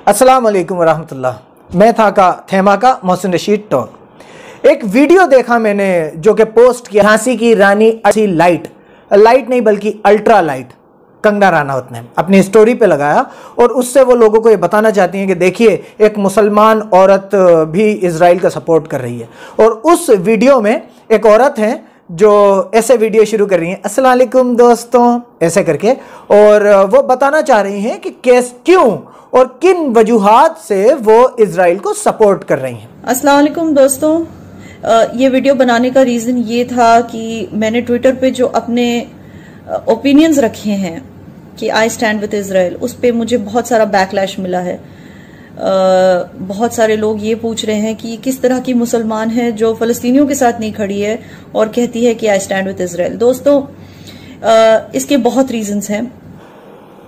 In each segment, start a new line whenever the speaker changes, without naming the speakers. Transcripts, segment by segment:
अस्सलाम वालेकुम वरहमतुल्लाह। मैं था का थेमा का मोहसिन रशीद टॉक। एक वीडियो देखा मैंने जो कि पोस्ट किया, झांसी की रानी अच्छी लाइट नहीं बल्कि अल्ट्रा लाइट कंगना राणावत ने अपनी स्टोरी पे लगाया और उससे वो लोगों को ये बताना चाहती हैं कि देखिए एक मुसलमान औरत भी इजराइल का सपोर्ट कर रही है। और उस वीडियो में एक औरत है जो ऐसे वीडियो शुरू कर रही हैं, अस्सलाम वालेकुम दोस्तों ऐसे करके, और वो बताना चाह रही हैं कि क्यों और किन वजूहात से वो इजराइल को सपोर्ट कर रही हैं।
अस्सलाम वालेकुम दोस्तों, ये वीडियो बनाने का रीज़न ये था कि मैंने ट्विटर पे जो अपने ओपिनियंस रखे हैं कि आई स्टैंड विद इजराइल, उस पे मुझे बहुत सारा बैकलैश मिला है। बहुत सारे लोग ये पूछ रहे हैं कि किस तरह की मुसलमान है जो फ़लस्तीनियों के साथ नहीं खड़ी है और कहती है कि आई स्टैंड विद इजराइल। दोस्तों, इसके बहुत रीजंस हैं।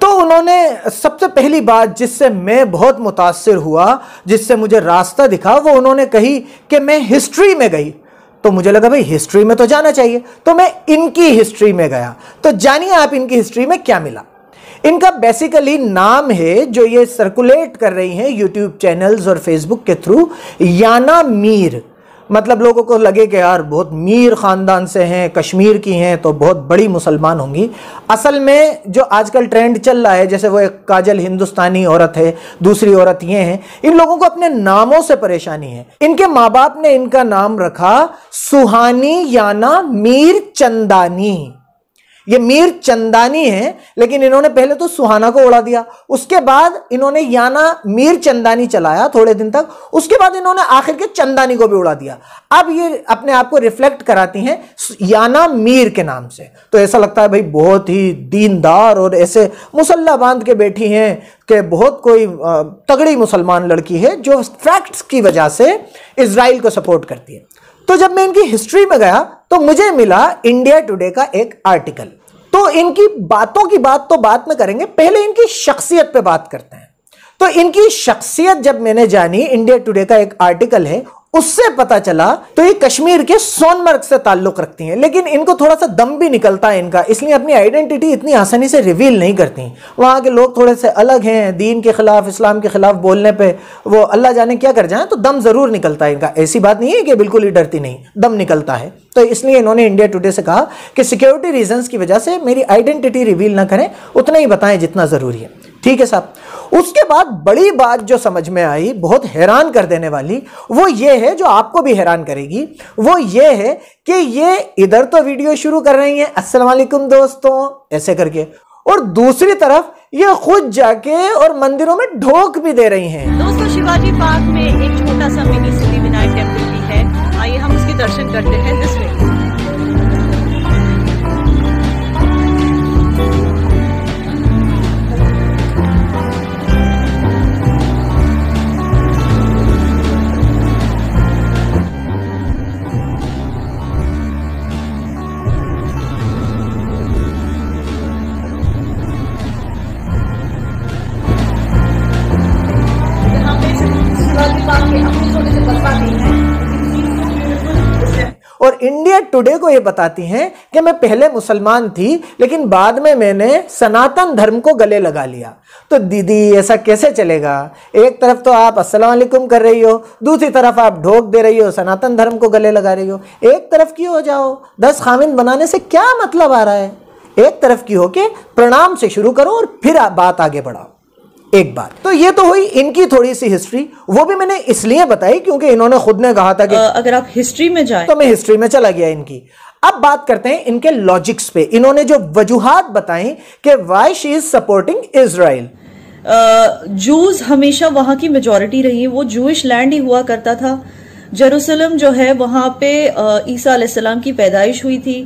तो उन्होंने सबसे पहली बात जिससे मैं बहुत मुतासिर हुआ, जिससे मुझे रास्ता दिखा, वो उन्होंने कही कि मैं हिस्ट्री में गई। तो मुझे लगा भाई हिस्ट्री में तो जाना चाहिए, तो मैं इनकी हिस्ट्री में गया। तो जानिए आप इनकी हिस्ट्री में क्या मिला। इनका बेसिकली नाम है जो ये सर्कुलेट कर रही हैं यूट्यूब चैनल्स और फेसबुक के थ्रू, याना मीर। मतलब लोगों को लगे कि यार बहुत मीर ख़ानदान से हैं, कश्मीर की हैं तो बहुत बड़ी मुसलमान होंगी। असल में जो आजकल ट्रेंड चल रहा है, जैसे वो एक काजल हिंदुस्तानी औरत है, दूसरी औरत ये हैं, इन लोगों को अपने नामों से परेशानी है। इनके माँ बाप ने इनका नाम रखा सुहानी याना मीर चंदानी। ये मीर चंदानी है, लेकिन इन्होंने पहले तो सुहाना को उड़ा दिया, उसके बाद इन्होंने याना मीर चंदानी चलाया थोड़े दिन तक, उसके बाद इन्होंने आखिर के चंदानी को भी उड़ा दिया। अब ये अपने आप को रिफ्लेक्ट कराती हैं याना मीर के नाम से। तो ऐसा लगता है भाई बहुत ही दीनदार और ऐसे मुसल्ला बांध के बैठी हैं कि बहुत कोई तगड़ी मुसलमान लड़की है जो फैक्ट्स की वजह से इजराइल को सपोर्ट करती है। तो जब मैं इनकी हिस्ट्री में गया तो मुझे मिला इंडिया टुडे का एक आर्टिकल। तो इनकी बातों की बात तो बाद में करेंगे, पहले इनकी शख्सियत पे बात करते हैं। तो इनकी शख्सियत जब मैंने जानी, इंडिया टुडे का एक आर्टिकल है उससे पता चला, तो ये कश्मीर के सोनमर्ग से ताल्लुक रखती हैं, लेकिन इनको थोड़ा सा दम भी निकलता है इनका, इसलिए अपनी आइडेंटिटी इतनी आसानी से रिवील नहीं करती। वहाँ के लोग थोड़े से अलग हैं, दीन के खिलाफ, इस्लाम के खिलाफ बोलने पे वो अल्लाह जाने क्या कर जाए, तो दम ज़रूर निकलता है इनका। ऐसी बात नहीं है कि बिल्कुल ही डरती नहीं, दम निकलता है। तो इसलिए इन्होंने इंडिया टुडे से कहा कि सिक्योरिटी रीजंस की वजह से मेरी आइडेंटिटी रिवील ना करें, उतना ही बताएं जितना ज़रूरी है। ठीक है साहब। उसके बाद बड़ी बात जो समझ में आई, बहुत हैरान कर देने वाली, वो ये है, जो आपको भी हैरान करेगी, वो ये है कि ये इधर तो वीडियो शुरू कर रही हैं अस्सलाम वालेकुम दोस्तों ऐसे करके, और दूसरी तरफ ये खुद जाके और मंदिरों में ढोक भी दे रही हैं।
दोस्तों, शिवाजी पार्क में एक छोटा सा मिनी सिद्धिविनायक टेम्पल भी है, आइए हम उसके दर्शन करते हैं। This way.
और इंडिया टुडे को ये बताती हैं कि मैं पहले मुसलमान थी, लेकिन बाद में मैंने सनातन धर्म को गले लगा लिया। तो दीदी ऐसा कैसे चलेगा? एक तरफ तो आप अस्सलाम वालेकुम कर रही हो, दूसरी तरफ आप ढोक दे रही हो, सनातन धर्म को गले लगा रही हो। एक तरफ की हो जाओ, 10 खामिन बनाने से क्या मतलब आ रहा है? एक तरफ की हो के प्रणाम से शुरू करो और फिर बात आगे बढ़ाओ। एक बात तो ये तो हुई इनकी थोड़ी सी हिस्ट्री, वो भी मैंने इसलिए बताई क्योंकि इन्होंने खुद ने कहा था कि
अगर आप हिस्ट्री में जाएं,
तो मैं हिस्ट्री में चला गया इनकी। अब बात करते हैं इनके लॉजिक्स पे। इन्होंने जो वजूहात बताई कि why she is supporting Israel.
Juice हमेशा वहां की मेजॉरिटी रही है, वो जूइश लैंड ही हुआ करता था। जेरूसलम जो है वहां पे ईसा अलैहिस्सलाम की पैदाइश हुई थी।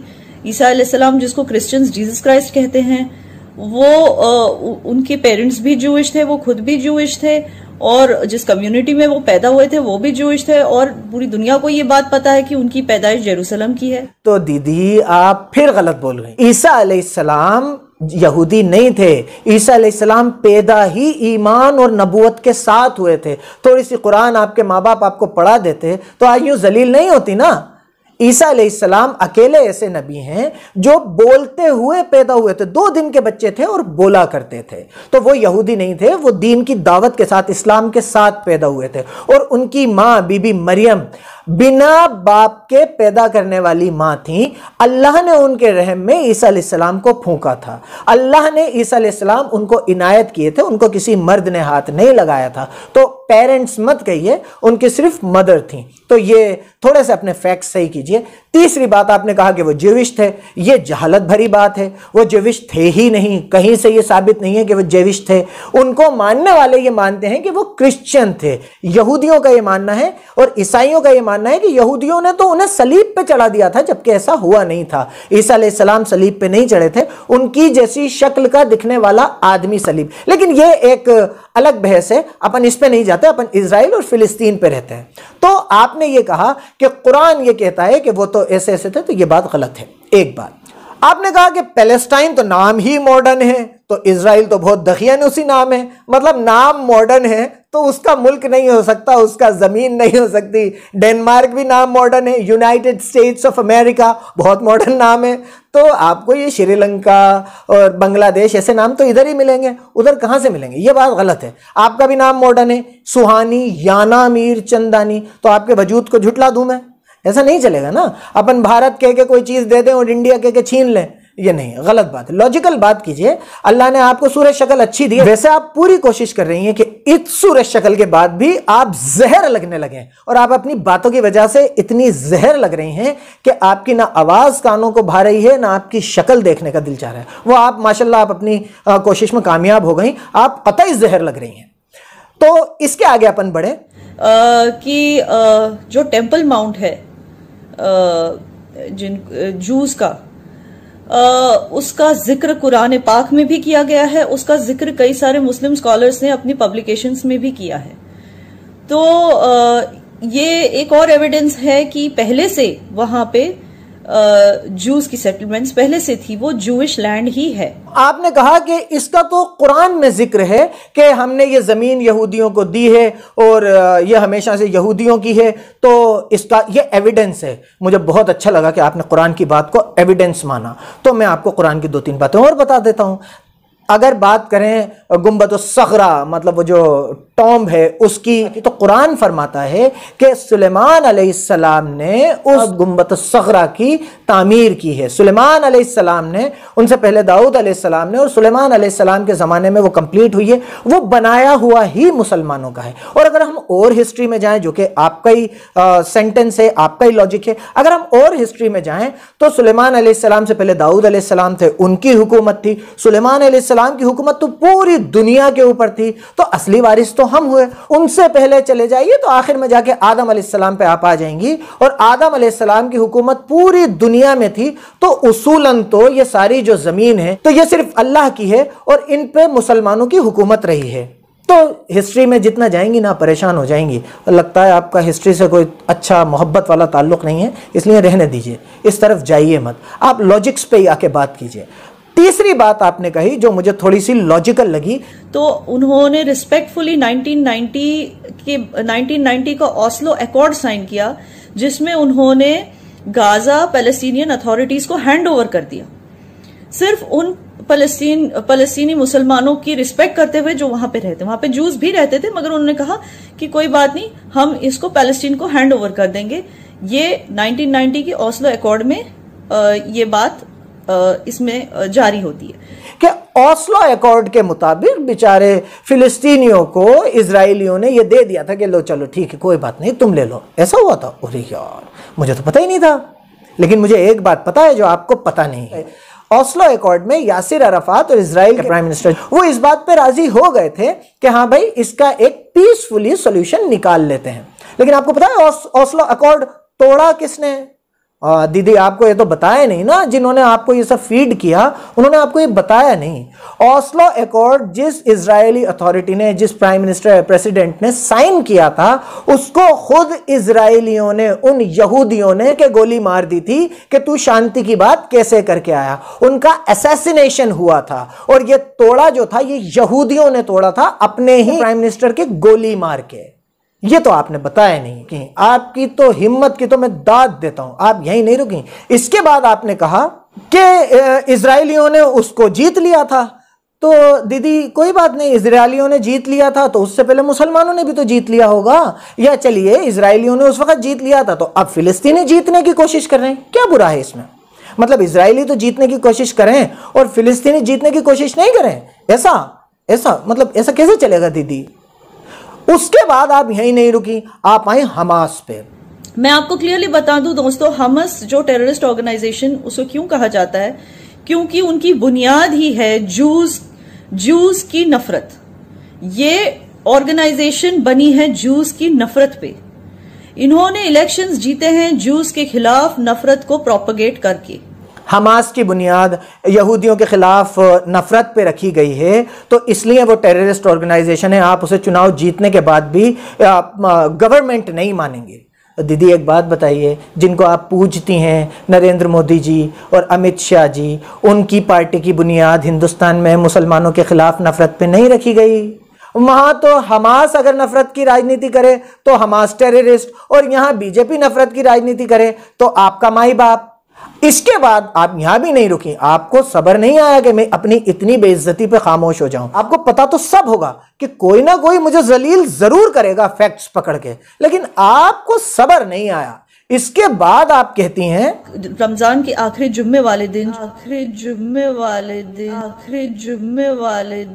ईसा अलैहिस्सलाम जिसको क्रिश्चियंस जीसस क्राइस्ट कहते हैं, वो उनके पेरेंट्स भी जूइश थे, वो खुद भी जूइश थे, और जिस कम्युनिटी में वो पैदा हुए थे वो भी जूइश थे, और पूरी दुनिया को ये बात पता है कि उनकी पैदाइश जेरूसलम की है।
तो दीदी आप फिर गलत बोल गए। ईसा अलैहिस्सलाम यहूदी नहीं थे। ईसा अलैहिस्सलाम पैदा ही ईमान और नबूवत के साथ हुए थे। थोड़ी सी कुरान आपके माँ बाप आपको पढ़ा देते तो आज यूं जलील नहीं होती ना। ईसा अलैहिस्सलाम अकेले ऐसे नबी हैं जो बोलते हुए पैदा हुए थे, 2 दिन के बच्चे थे और बोला करते थे। तो वो यहूदी नहीं थे, वो दीन की दावत के साथ, इस्लाम के साथ पैदा हुए थे। और उनकी माँ बीबी मरियम बिना बाप के पैदा करने वाली माँ थी। अल्लाह ने उनके रहम में ईसा अलैहिस्सलाम को फूंका था। अल्लाह ने ईसा अलैहिस्सलाम उनको इनायत किए थे, उनको किसी मर्द ने हाथ नहीं लगाया था। तो पेरेंट्स मत कहिए, उनकी सिर्फ मदर थी। तो ये थोड़े से अपने फैक्ट सही कीजिए। तीसरी बात, आपने कहा कि वो ज्यूइश थे। ये जहालत भरी बात है, वो ज्यूइश थे ही नहीं, कहीं से ये साबित नहीं है कि वो ज्यूइश थे। उनको मानने वाले ये मानते हैं कि वो क्रिश्चियन थे। यहूदियों का ये मानना है और ईसाइयों का ये मानना है कि यहूदियों ने तो उन्हें सलीब पे चढ़ा दिया था, जबकि ऐसा हुआ नहीं था। ईसा अलैहिस्सलाम सलीब पे नहीं चढ़े थे, उनकी जैसी शक्ल का दिखने वाला आदमी सलीब। लेकिन ये एक अलग बहस है, अपन इस पे नहीं जाते, अपन इजराइल और फिलिस्तीन पे रहते हैं। तो आपने ये कहा कि कुरान ये कहता है कि वो तो ऐसे ऐसे थे, तो ये बात गलत है। एक बात आपने कहा कि पैलेस्टाइन तो नाम ही मॉडर्न है, तो इजराइल तो बहुत दखियानुसी नाम है। मतलब नाम मॉडर्न है तो उसका मुल्क नहीं हो सकता, उसका जमीन नहीं हो सकती। डेनमार्क भी नाम मॉडर्न है, यूनाइटेड स्टेट्स ऑफ अमेरिका बहुत मॉडर्न नाम है। तो आपको ये श्रीलंका और बांग्लादेश ऐसे नाम तो इधर ही मिलेंगे, उधर कहाँ से मिलेंगे? ये बात गलत है। आपका भी नाम मॉडर्न है, सुहानी, याना, मीर, चंदानी, तो आपके वजूद को झुटला दूं मैं? ऐसा नहीं चलेगा ना। अपन भारत कह के कोई चीज दे दें और इंडिया कह के छीन लें, ये नहीं, गलत बात है। लॉजिकल बात कीजिए। अल्लाह ने आपको सूरज शक्ल अच्छी दी है, वैसे आप पूरी कोशिश कर रही हैं कि इस सूरज शक्ल के बाद भी आप जहर लगने लगे, और आप अपनी बातों की वजह से इतनी जहर लग रही हैं कि आपकी ना आवाज कानों को भा रही है, ना आपकी शक्ल देखने का दिल चाह रहा है। वो आप माशाल्लाह आप अपनी कोशिश में कामयाब हो गई, आप कतई जहर लग रही हैं। तो इसके आगे अपन बढ़े
कि जो टेम्पल माउंट है जूस का, उसका जिक्र कुरान पाक में भी किया गया है, उसका जिक्र कई सारे मुस्लिम स्कॉलर्स ने अपनी पब्लिकेशंस में भी किया है। तो ये एक और एविडेंस है कि पहले से वहां पे जूस की सेटलमेंट्स पहले से थी, वो जूइश लैंड ही है।
आपने कहा कि इसका तो कुरान में जिक्र है कि हमने ये जमीन यहूदियों को दी है और ये हमेशा से यहूदियों की है, तो इसका ये एविडेंस है। मुझे बहुत अच्छा लगा कि आपने कुरान की बात को एविडेंस माना। तो मैं आपको कुरान की 2-3 बातें और बता देता हूं। अगर बात करें गुंबद-उस-सगरा, मतलब वो जो टॉम्ब है उसकी, तो कुरान फरमाता है कि सुलेमान अलैहिस्सलाम ने उस गुंबद-उस-सगरा की तामीर की है। सुलेमान अलैहिस्सलाम ने, उनसे पहले दाऊद अलैहिस्सलाम ने, और सुलेमान अलैहिस्सलाम के ज़माने में वो कंप्लीट हुई है। वो बनाया हुआ ही मुसलमानों का है। और अगर हम और हिस्ट्री में जाएं, जो कि आपका ही सेंटेंस है, आपका ही लॉजिक है, अगर हम और हिस्ट्री में जाएं तो सुलेमान अलैहिस्सलाम से पहले दाऊद अलैहिस्सलाम थे, उनकी हुकूमत थी। सुलेमान अलैहिस्सलाम की हुकूमत तो पूरी दुनिया के ऊपर थी, तो असली वारिस तो हम हुए। उनसे पहले चले जाइए तो आखिर में जाके आदम अलैहिस्सलाम पे आप आ जाएंगी, और आदम अलैहिस्सलाम की हुकूमत पूरी दुनिया में थी। तो उसूलन तो ये सारी जो जमीन है तो ये सिर्फ अल्लाह की है, और इन पे मुसलमानों की हुकूमत रही है। तो हिस्ट्री में जितना जाएंगी ना परेशान हो जाएंगी। लगता है आपका हिस्ट्री से कोई अच्छा मोहब्बत वाला ताल्लुक नहीं है, इसलिए रहने दीजिए, इस तरफ जाइए मत, आप लॉजिक्स पे ही आके बात कीजिए। तीसरी बात आपने कही जो मुझे थोड़ी सी लॉजिकल लगी,
तो उन्होंने रिस्पेक्टफुली 1990 का ओस्लो अकॉर्ड साइन किया, जिसमें उन्होंने गाजा पैलेस्टीनियन अथॉरिटीज को हैंड ओवर कर दिया, सिर्फ उन फलस्तीनी मुसलमानों की रिस्पेक्ट करते हुए जो वहां पे रहते। वहां पे जूस भी रहते थे, मगर उन्होंने कहा कि कोई बात नहीं, हम इसको पैलेस्टीन को हैंड ओवर कर देंगे। ये 1990 के ओस्लो अकॉर्ड में ये बात इसमें जारी होती है
कि ओस्लो अकॉर्ड के मुताबिक बेचारे फिलिस्तीनियों को इजरायलियों ने यह दे दिया था कि लो चलो ठीक है, कोई बात नहीं, तुम ले लो। ऐसा हुआ था? अरे यार, मुझे तो पता ही नहीं था। लेकिन मुझे एक बात पता है जो आपको पता नहीं है। ओस्लो अकॉर्ड में यासिर अराफात और इजराइल के प्राइम मिनिस्टर वो इस बात पे राजी हो गए थे कि हाँ भाई, इसका एक पीसफुली सॉल्यूशन निकाल लेते हैं। लेकिन आपको पता है ओस्लो अकॉर्ड तोड़ा किसने? दीदी आपको ये तो बताया नहीं ना, जिन्होंने आपको ये सब फीड किया उन्होंने आपको ये बताया नहीं। ओस्लो अकॉर्ड जिस इजरायली अथॉरिटी ने, जिस प्राइम मिनिस्टर प्रेसिडेंट ने साइन किया था, उसको खुद इजरायलियों ने, उन यहूदियों ने के गोली मार दी थी कि तू शांति की बात कैसे करके आया। उनका असैसिनेशन हुआ था, और ये तोड़ा जो था ये यहूदियों ने तोड़ा था अपने ही प्राइम मिनिस्टर के गोली मार के। ये तो आपने बताया नहीं कि आपकी तो हिम्मत की तो मैं दाद देता हूं, आप यहीं नहीं रुकी। इसके बाद आपने कहा कि इजरायलियों ने उसको जीत लिया था। तो दीदी कोई बात नहीं, इजरायलियों ने जीत लिया था तो उससे पहले मुसलमानों ने भी तो जीत लिया होगा, या चलिए इजरायलियों ने उस वक्त जीत लिया था तो अब फिलिस्तीनी जीतने की कोशिश कर रहे हैं, क्या बुरा है इसमें? मतलब इजरायली तो जीतने की कोशिश करें और फिलिस्तीनी जीतने की कोशिश नहीं करें, ऐसा मतलब ऐसा कैसे चलेगा दीदी? उसके बाद आप यहीं नहीं रुकी, आप आई हमास पे।
मैं आपको क्लियरली बता दूं दोस्तों, हमास जो टेररिस्ट ऑर्गेनाइजेशन उसको क्यों कहा जाता है, क्योंकि उनकी बुनियाद ही है जूस की नफरत। ये ऑर्गेनाइजेशन बनी है जूस की नफरत पे। इन्होंने इलेक्शंस जीते हैं जूस के खिलाफ नफरत को प्रोपगेट करके।
हमास की बुनियाद यहूदियों के खिलाफ नफरत पे रखी गई है, तो इसलिए वो टेररिस्ट ऑर्गेनाइजेशन है। आप उसे चुनाव जीतने के बाद भी गवर्नमेंट नहीं मानेंगे। दीदी एक बात बताइए, जिनको आप पूजती हैं, नरेंद्र मोदी जी और अमित शाह जी, उनकी पार्टी की बुनियाद हिंदुस्तान में मुसलमानों के खिलाफ नफरत पे नहीं रखी गई। वहां तो हमास अगर नफरत की राजनीति करे तो हमास टेररिस्ट, और यहां बीजेपी नफरत की राजनीति करे तो आपका माई बाप। इसके बाद आप यहां भी नहीं रुकी, आपको सब्र नहीं आया कि मैं अपनी इतनी बेइज्जती पे खामोश हो जाऊं। आपको पता तो सब होगा कि कोई ना कोई मुझे जलील जरूर करेगा फैक्ट्स पकड़ के, लेकिन आपको सब्र नहीं आया। इसके बाद आप कहती हैं
रमजान के आखिरी जुम्मे वाले दिन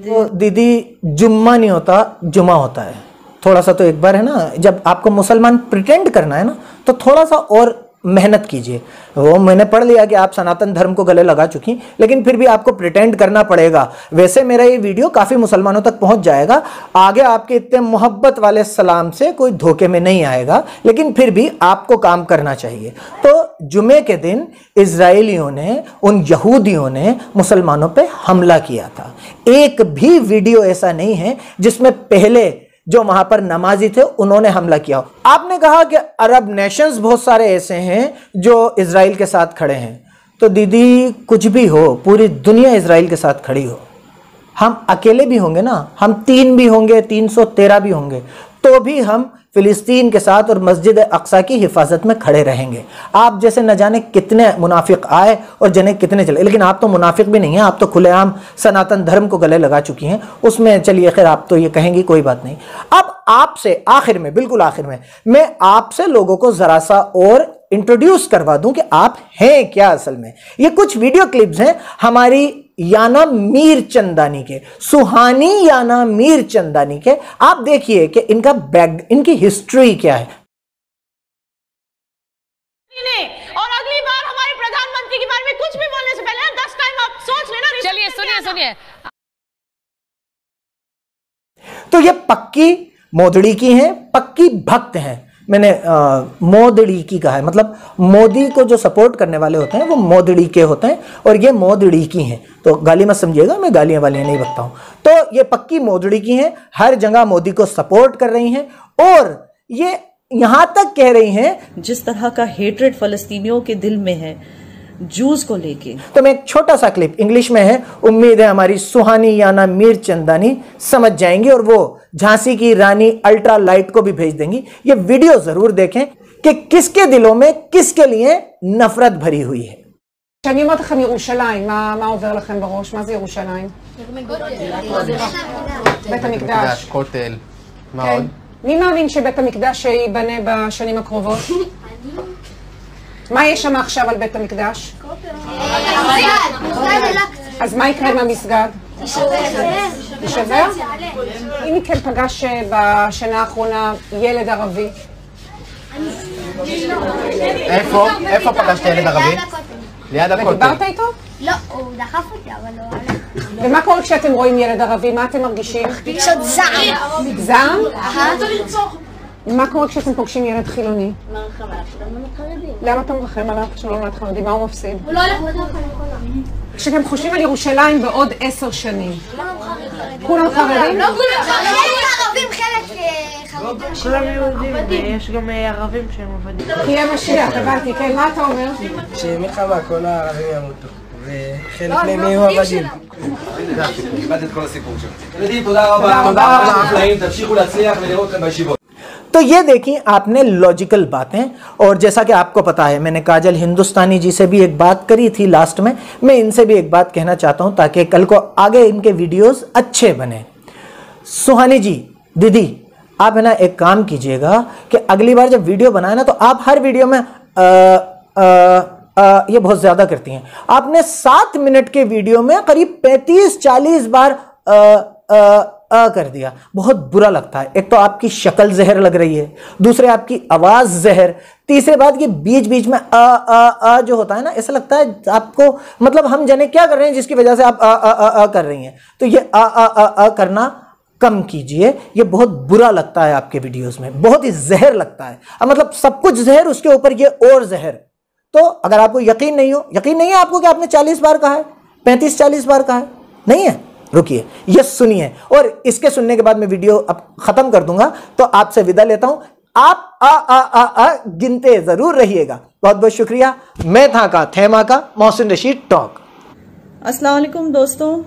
तो दीदी जुम्मा नहीं होता, जुमा होता है। थोड़ा सा तो एक बार है ना, जब आपको मुसलमान प्रिटेंड करना है ना तो थोड़ा सा और मेहनत कीजिए। वो मैंने पढ़ लिया कि आप सनातन धर्म को गले लगा चुकी, लेकिन फिर भी आपको प्रिटेंड करना पड़ेगा। वैसे मेरा ये वीडियो काफ़ी मुसलमानों तक पहुंच जाएगा, आगे आपके इतने मोहब्बत वाले सलाम से कोई धोखे में नहीं आएगा, लेकिन फिर भी आपको काम करना चाहिए। तो जुमे के दिन इजरायलियों ने, उन यहूदियों ने मुसलमानों पर हमला किया था। एक भी वीडियो ऐसा नहीं है जिसमें पहले जो वहां पर नमाजी थे उन्होंने हमला किया। आपने कहा कि अरब नेशंस बहुत सारे ऐसे हैं जो इजराइल के साथ खड़े हैं, तो दीदी कुछ भी हो, पूरी दुनिया इजराइल के साथ खड़ी हो, हम अकेले भी होंगे ना, हम 3 भी होंगे, 313 भी होंगे, तो भी हम फिलिस्तीन के साथ और मस्जिद अक्सा की हिफाजत में खड़े रहेंगे। आप जैसे न जाने कितने मुनाफिक आए और जने कितने चले, लेकिन आप तो मुनाफिक भी नहीं हैं, आप तो खुलेआम सनातन धर्म को गले लगा चुकी हैं। उसमें चलिए खैर, आप तो ये कहेंगी, कोई बात नहीं। अब आपसे आखिर में, बिल्कुल आखिर में, मैं आपसे लोगों को जरा सा और इंट्रोड्यूस करवा दूं कि आप हैं क्या असल में। ये कुछ वीडियो क्लिप्स हैं हमारी याना मीर चंदानी के, सुहानी याना मीर चंदानी के। आप देखिए कि इनका इनकी हिस्ट्री क्या है।
और अगली बार हमारे प्रधानमंत्री के बारे में कुछ भी बोलने से पहले 10 टाइम आप सोच लेना। चलिए सुनिए।
तो ये पक्की मोदड़ी की हैं, पक्की भक्त हैं। मैंने मोदड़ी की कहा है, मतलब मोदी को जो सपोर्ट करने वाले होते हैं वो मोदड़ी के होते हैं, और ये मोदड़ी की हैं। तो गाली मत समझिएगा, मैं गालियां वालियां नहीं बकता हूं। तो ये पक्की मोदड़ी की हैं, हर जगह मोदी को सपोर्ट कर रही हैं, और ये यहां तक कह रही हैं
जिस तरह का हेट्रेड फलस्तीनियों के दिल में है जूस को लेके।
तो मैं एक छोटा सा क्लिप इंग्लिश में है, उम्मीद है हमारी सुहानी याना मीर चंदानी समझ जाएंगी, और वो झांसी की रानी अल्ट्रा लाइट को भी भेज देंगी। ये वीडियो जरूर देखें कि किसके दिलों में किसके लिए नफरत भरी हुई है।
כשאני אומרת לכם ירושלים, מה עובר לכם בראש? מה זה ירושלים? בית המקדש.
כותל. מה
כן.
עוד?
מי מאמין שבית המקדש ייבנה בשנים הקרובות? מה יש שם עכשיו על בית המקדש? אז מה יקרה עם המסגד? יישבר? אם מכם פגש בשנה האחרונה ילד ערבי?
איפה פגשת ילד ערבי? ליד הכותל.
ודיברת איתו?
לא, הוא דחף אותי, אבל לא הלך.
ומה קורה כשאתם רואים ילד ערבי? מה אתם מרגישים?
פשוט זעם.
זעם? מה קורה כשאתם פוגשים ילד חילוני?
מרחם עליו שלום לחרדים.
למה אתה מרחם עליו שלום לחרדים? מה הוא מפסיד?
הוא לא הולך לדרך.
כשאתם חושבים על ירושלים בעוד 10 שנים, כולם חרדים?
לא כולם חרדים. ערבים חלק חרדים.
כולם יהודים, ויש גם ערבים שהם עבדים.
כי יהיה משיח, הבנתי, כן, מה אתה אומר?
שמלחמה כל הערבים ימותו, וחלק מהם יהיו עבדים.
קיבלת את כל הסיפור שלו. ילדים, תודה רבה. תודה רבה. תמשיכו להצליח ולראות אתכם בישיבות.
तो तो ये देखिए आपने लॉजिकल बातें। और जैसा कि आपको पता है, मैंने काजल हिंदुस्तानी जी से भी एक बात करी थी लास्ट में, मैं इनसे भी एक बात कहना चाहता हूं ताकि कल को आगे इनके वीडियोस अच्छे बने। सुहानी जी, दीदी, आप है ना एक काम कीजिएगा कि अगली बार जब वीडियो बनाए ना, तो आप हर वीडियो में ये बहुत ज्यादा करती हैं, आपने 7 मिनट के वीडियो में करीब 35-40 बार कर दिया। बहुत बुरा लगता है। एक तो आपकी शक्ल जहर लग रही है, दूसरे आपकी आवाज जहर, तीसरे बात ये बीच बीच में जो होता है ना, ऐसा लगता है आपको, मतलब हम जाने क्या कर रहे हैं जिसकी वजह से आप कर रही हैं। तो ये करना कम कीजिए, ये बहुत बुरा लगता है आपके वीडियोस में, बहुत ही जहर लगता है। अब मतलब सब कुछ जहर, उसके ऊपर ये और जहर। तो अगर आपको यकीन नहीं है आपको कि आपने 40 बार कहा है, 35-40 बार कहा है, नहीं है, रुकिए, ये सुनिए, और इसके सुनने के बाद मैं वीडियो अब खत्म कर दूंगा, तो आपसे विदा लेता हूं। आप गिनते जरूर रहिएगा। बहुत बहुत शुक्रिया। मैं था का थेमा का मोहसिन रशीद टॉक।
अस्सलाम वालेकुम दोस्तों।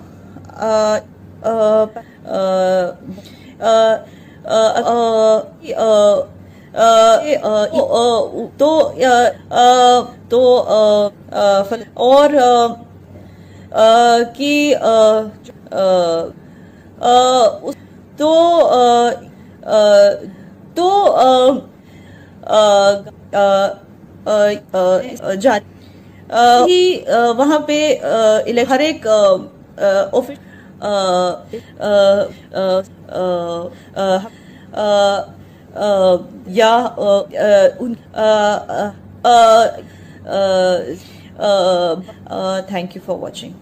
वहाँ पे हर एक ऑफिस या थैंक यू फॉर वॉचिंग।